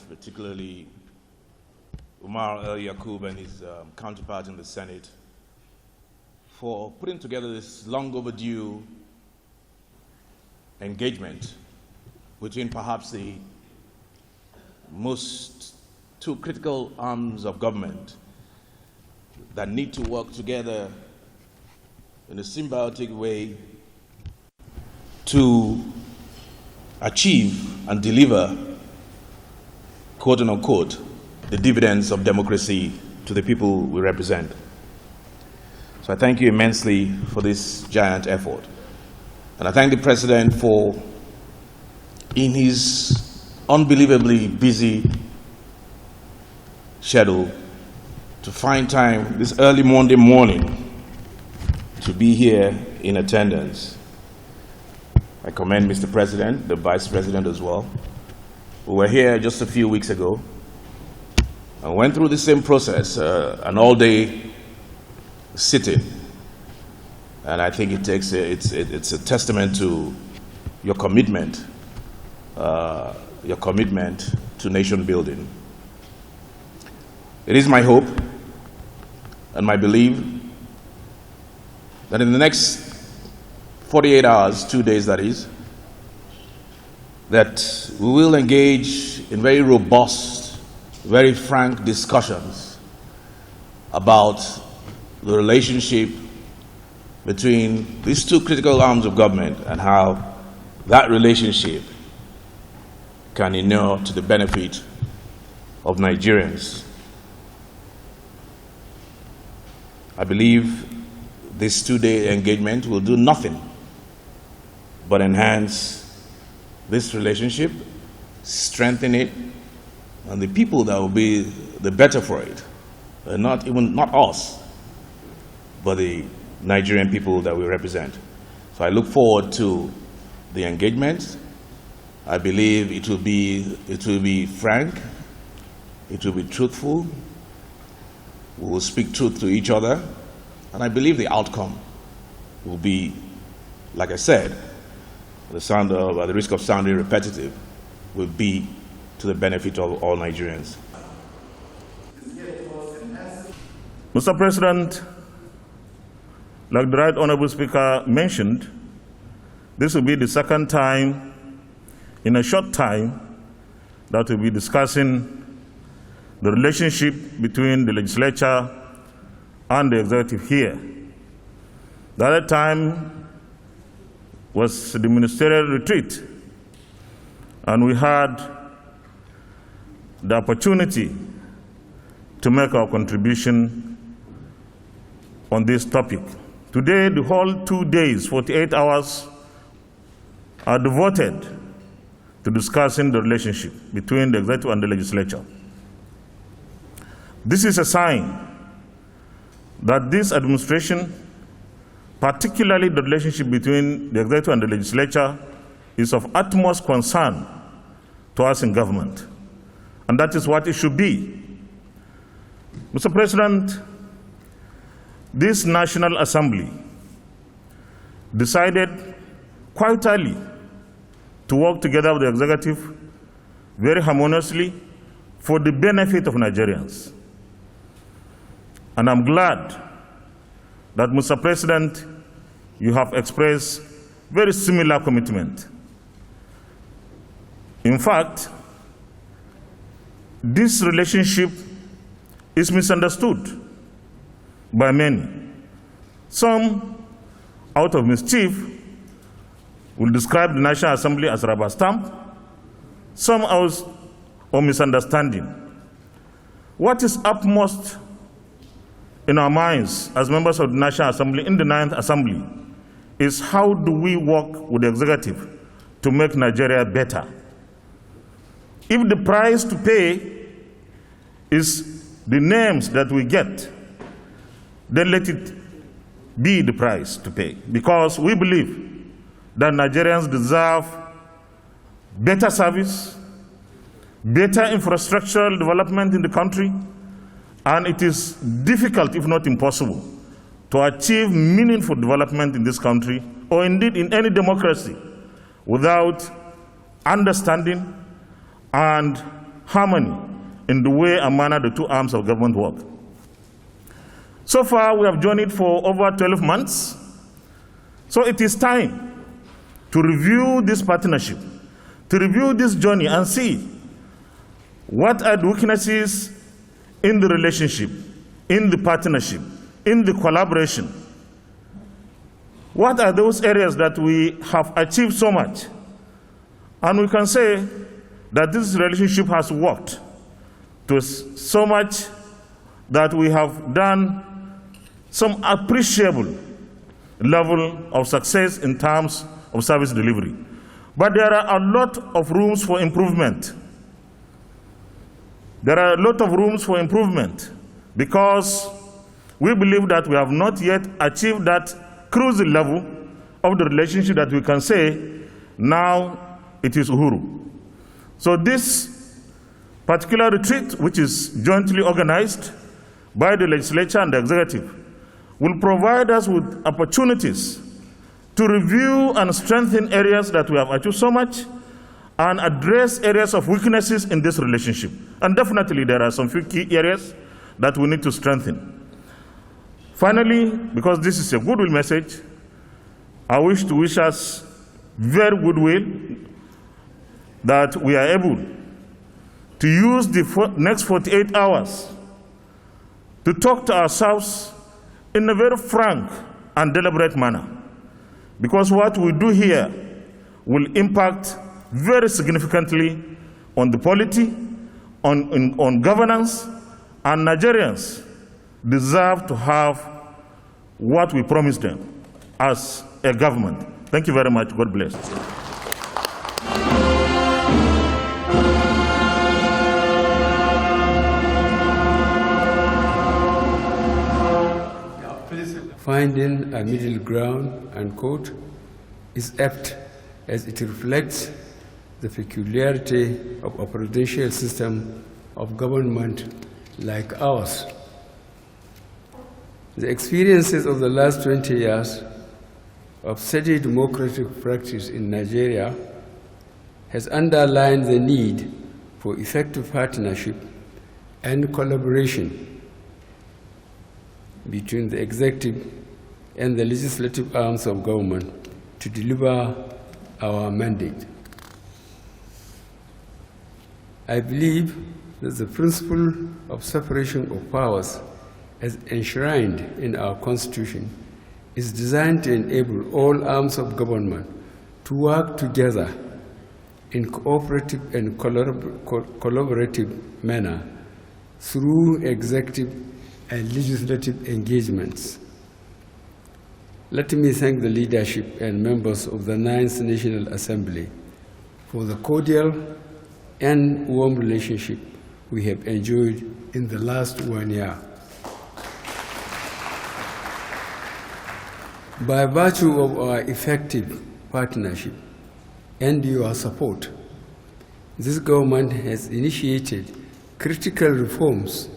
Particularly Umar El-Yaqub and his counterpart in the Senate for putting together this long overdue engagement between perhaps the most two critical arms of government that need to work together in a symbiotic way to achieve and deliver, quote unquote, the dividends of democracy to the people we represent. So I thank you immensely for this giant effort. And I thank the President for, in his unbelievably busy schedule, to find time this early Monday morning to be here in attendance. I commend Mr. President, the Vice President as well. We were here just a few weeks ago and went through the same process, an all-day sitting. And I think it's a testament to your commitment to nation building. It is my hope and my belief that in the next 48 hours, 2 days that is, that we will engage in very robust, very frank discussions about the relationship between these two critical arms of government and how that relationship can inure to the benefit of Nigerians. I believe this two-day engagement will do nothing but enhance this relationship, strengthen it, and the people that will be the better for it, not us, but the Nigerian people that we represent. So I look forward to the engagement. I believe it will be frank, it will be truthful. We will speak truth to each other, and I believe the outcome will be, like I said, at the risk of sounding repetitive, will be to the benefit of all Nigerians. Mr. President, like the Right Honorable Speaker mentioned, this will be the second time in a short time that we'll be discussing the relationship between the legislature and the executive here. The other time was the ministerial retreat, and we had the opportunity to make our contribution on this topic. Today, the whole 2 days, 48 hours, are devoted to discussing the relationship between the executive and the legislature. This is a sign that this administration, particularly the relationship between the executive and the legislature, is of utmost concern to us in government. And that is what it should be. Mr. President, this National Assembly decided quite early to work together with the executive very harmoniously for the benefit of Nigerians. And I'm glad that, Mr. President, you have expressed very similar commitment. In fact, this relationship is misunderstood by many. Some, out of mischief, will describe the National Assembly as rubber stamp. Some out of misunderstanding. What is upmost in our minds as members of the National Assembly, in the 9th Assembly, is how do we work with the executive to make Nigeria better? If the price to pay is the names that we get, then let it be the price to pay. Because we believe that Nigerians deserve better service, better infrastructural development in the country, and it is difficult, if not impossible, to achieve meaningful development in this country, or indeed in any democracy, without understanding and harmony in the way and manner the two arms of government work. So far, we have journeyed for over 12 months, so it is time to review this partnership, to review this journey and see what are the weaknesses in the relationship, in the partnership, in the collaboration. What are those areas that we have achieved so much? And we can say that this relationship has worked to so much that we have done some appreciable level of success in terms of service delivery. But there are a lot of rooms for improvement. There are a lot of rooms for improvement because we believe that we have not yet achieved that crucial level of the relationship that we can say, now it is Uhuru. So this particular retreat, which is jointly organized by the legislature and the executive, will provide us with opportunities to review and strengthen areas that we have achieved so much and address areas of weaknesses in this relationship. And definitely there are some few key areas that we need to strengthen. Finally, because this is a goodwill message, I wish to wish us very goodwill that we are able to use the next 48 hours to talk to ourselves in a very frank and deliberate manner. Because what we do here will impact very significantly on the polity, on governance, and Nigerians deserve to have what we promised them as a government. Thank you very much. God bless. Finding a middle ground, unquote, is apt as it reflects the peculiarity of a prudential system of government like ours. The experiences of the last 20 years of steady democratic practice in Nigeria has underlined the need for effective partnership and collaboration between the executive and the legislative arms of government to deliver our mandate. I believe that the principle of separation of powers as enshrined in our Constitution is designed to enable all arms of government to work together in cooperative and collaborative manner through executive and legislative engagements. Let me thank the leadership and members of the 9th National Assembly for the cordial and warm relationship we have enjoyed in the last 1 year. By virtue of our effective partnership and your support, this government has initiated critical reforms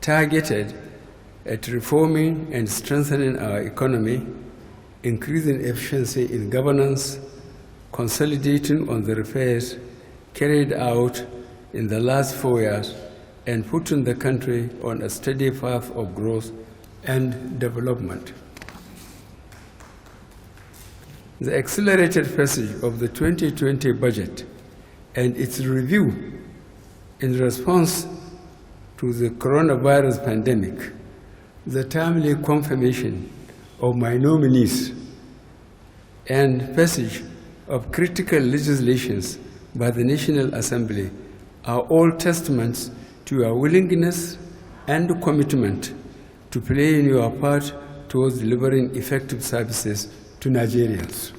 targeted at reforming and strengthening our economy, increasing efficiency in governance, consolidating on the repairs carried out in the last 4 years and putting the country on a steady path of growth and development. The accelerated passage of the 2020 budget and its review in response to the coronavirus pandemic, the timely confirmation of my nominees, and passage of critical legislations by the National Assembly are all testaments to your willingness and commitment to play your part towards delivering effective services to Nigerians.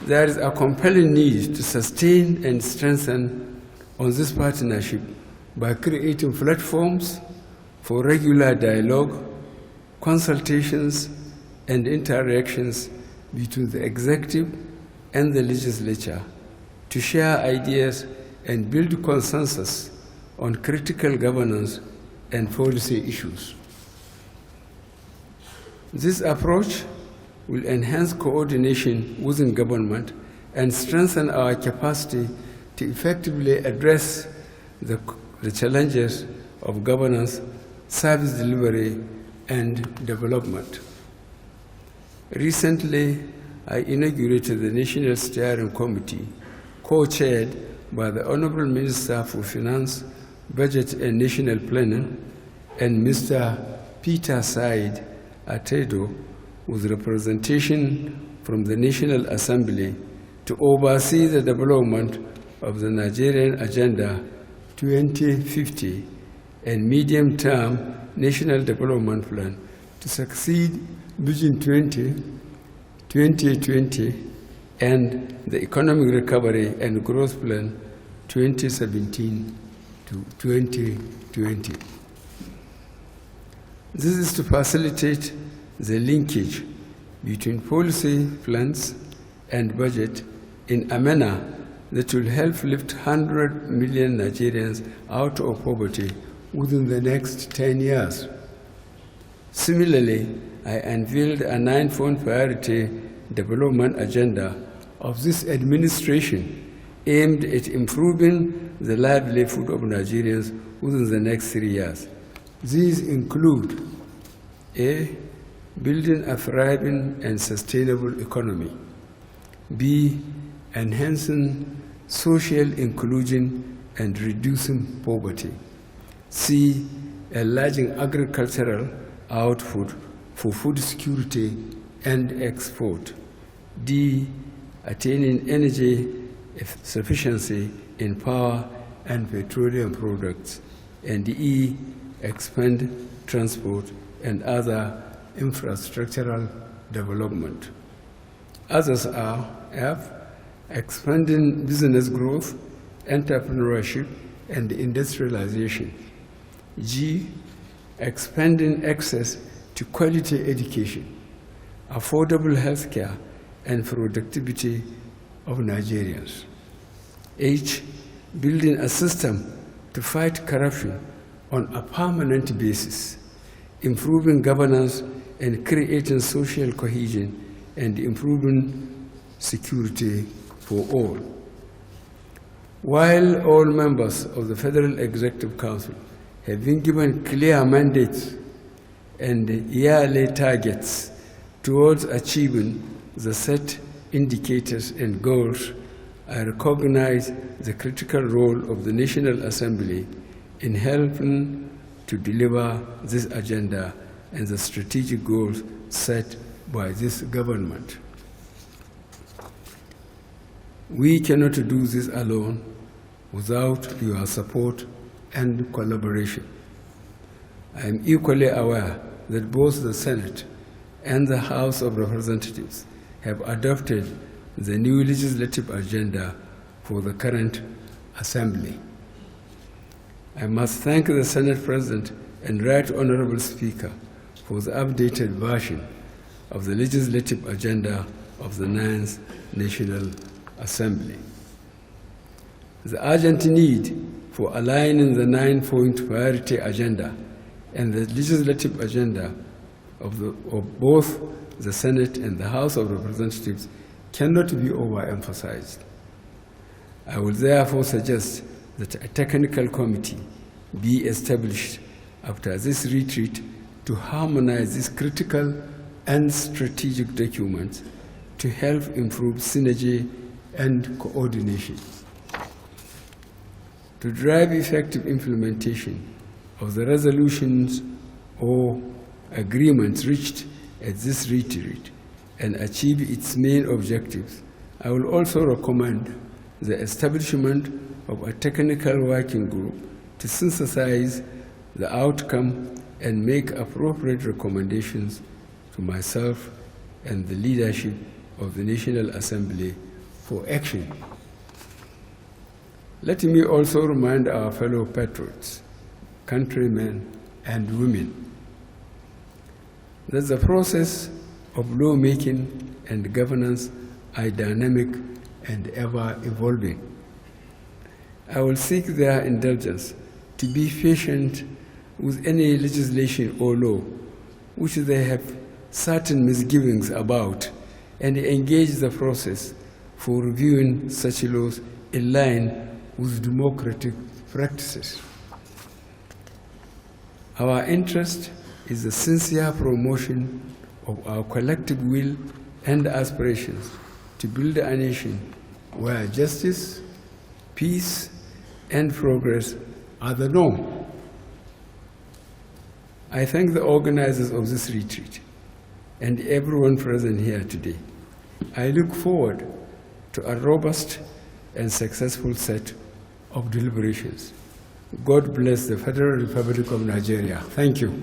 There is a compelling need to sustain and strengthen on this partnership by creating platforms for regular dialogue, consultations, and interactions between the executive and the legislature to share ideas and build consensus on critical governance and policy issues. This approach will enhance coordination within government and strengthen our capacity to effectively address the challenges of governance, service delivery, and development. Recently, I inaugurated the National Steering Committee, co-chaired by the Honorable Minister for Finance, Budget and National Planning, and Mr. Peter Said Atedo, with representation from the National Assembly to oversee the development of the Nigerian Agenda 2050 and medium-term National Development Plan to succeed Vision 2020 and the Economic Recovery and Growth Plan 2017 to 2020. This is to facilitate the linkage between policy plans and budget in a manner that will help lift 100 million Nigerians out of poverty within the next 10 years. Similarly, I unveiled a 9-point priority development agenda of this administration aimed at improving the livelihood of Nigerians within the next 3 years. These include: A, building a thriving and sustainable economy; B, enhancing social inclusion and reducing poverty; C, enlarging agricultural output for food security and export; D, attaining energy sufficiency in power and petroleum products; and E, expand transport and other infrastructural development. Others are F, expanding business growth, entrepreneurship, and industrialization; G, expanding access to quality education, affordable health care, and productivity of Nigerians; H, building a system to fight corruption on a permanent basis, improving governance and creating social cohesion, and improving security for all. While all members of the Federal Executive Council have been given clear mandates and yearly targets towards achieving the set indicators and goals, I recognize the critical role of the National Assembly in helping to deliver this agenda and the strategic goals set by this government. We cannot do this alone without your support and collaboration. I am equally aware that both the Senate and the House of Representatives have adopted the new legislative agenda for the current Assembly. I must thank the Senate President and Right Honorable Speaker for the updated version of the legislative agenda of the 9th National Assembly. The urgent need for aligning the 9-point priority agenda and the legislative agenda of both the Senate and the House of Representatives cannot be overemphasized. I will therefore suggest that a technical committee be established after this retreat to harmonize these critical and strategic documents to help improve synergy and coordination. To drive effective implementation of the resolutions or agreements reached at this retreat and achieve its main objectives, I will also recommend the establishment of a technical working group to synthesize the outcome and make appropriate recommendations to myself and the leadership of the National Assembly for action. Let me also remind our fellow patriots, countrymen and women, that the process of lawmaking and governance are dynamic and ever-evolving. I will seek their indulgence to be patient with any legislation or law which they have certain misgivings about and engage the process for reviewing such laws in line with democratic practices. Our interest is the sincere promotion of our collective will and aspirations to build a nation where justice, peace, and progress are the norm. I thank the organizers of this retreat and everyone present here today. I look forward to a robust and successful set of deliberations. God bless the Federal Republic of Nigeria. Thank you.